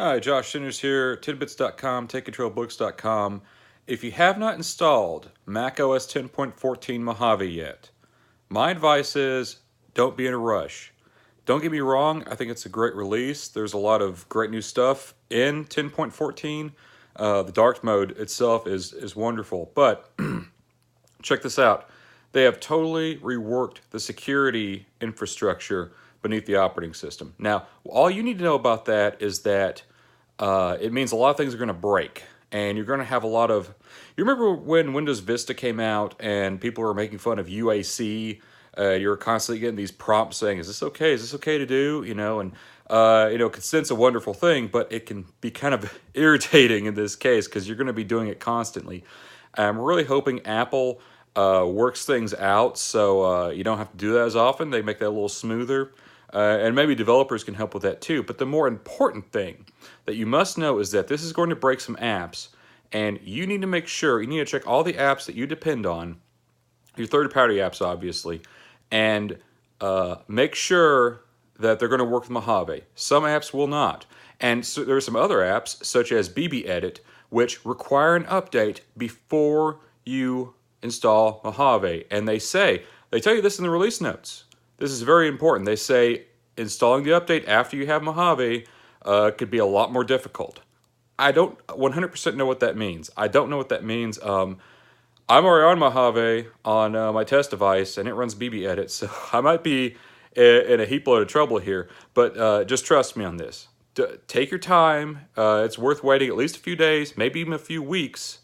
Hi, Josh Sinners here, tidbits.com, takecontrolbooks.com. If you have not installed macOS 10.14 Mojave yet, my advice is don't be in a rush. Don't get me wrong, I think it's a great release. There's a lot of great new stuff in 10.14. The dark mode itself is wonderful, but check this out. They have totally reworked the security infrastructure beneath the operating system. Now, all you need to know about that is that it means a lot of things are going to break, and you're going to have a lot of. You remember when Windows Vista came out and people were making fun of UAC? You were constantly getting these prompts saying, "Is this okay? Is this okay to do?" And consent's a wonderful thing, but it can be kind of irritating in this case because you're going to be doing it constantly. I'm really hoping Apple works things out so you don't have to do that as often. They make that a little smoother. And maybe developers can help with that too. But the more important thing that you must know is that this is going to break some apps, and you need to make sure, you need to check all the apps that you depend on, your third-party apps obviously, and make sure that they're going to work with Mojave. Some apps will not. And so there are some other apps, such as BB Edit, which require an update before you install Mojave. And they tell you this in the release notes. This is very important. They say installing the update after you have Mojave could be a lot more difficult. I don't 100% know what that means. I don't know what that means. I'm already on Mojave on my test device, and it runs BB Edit, so I might be in a heap load of trouble here. But just trust me on this. Take your time. It's worth waiting at least a few days, maybe even a few weeks.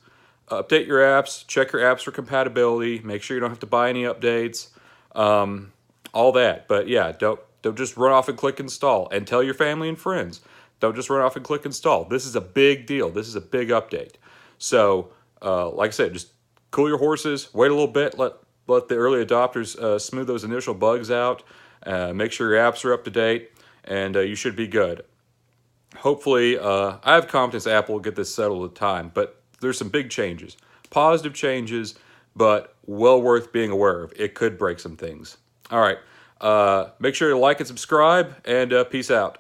Update your apps. Check your apps for compatibility. Make sure you don't have to buy any updates. All that. But yeah, don't just run off and click install, and tell your family and friends. Don't just run off and click install. This is a big deal. This is a big update. So, like I said, just cool your horses. Wait a little bit. Let the early adopters smooth those initial bugs out. Make sure your apps are up to date, and you should be good. Hopefully, I have confidence Apple will get this settled with time. But there's some big changes, positive changes, but well worth being aware of. It could break some things. All right. Make sure to like and subscribe, and peace out.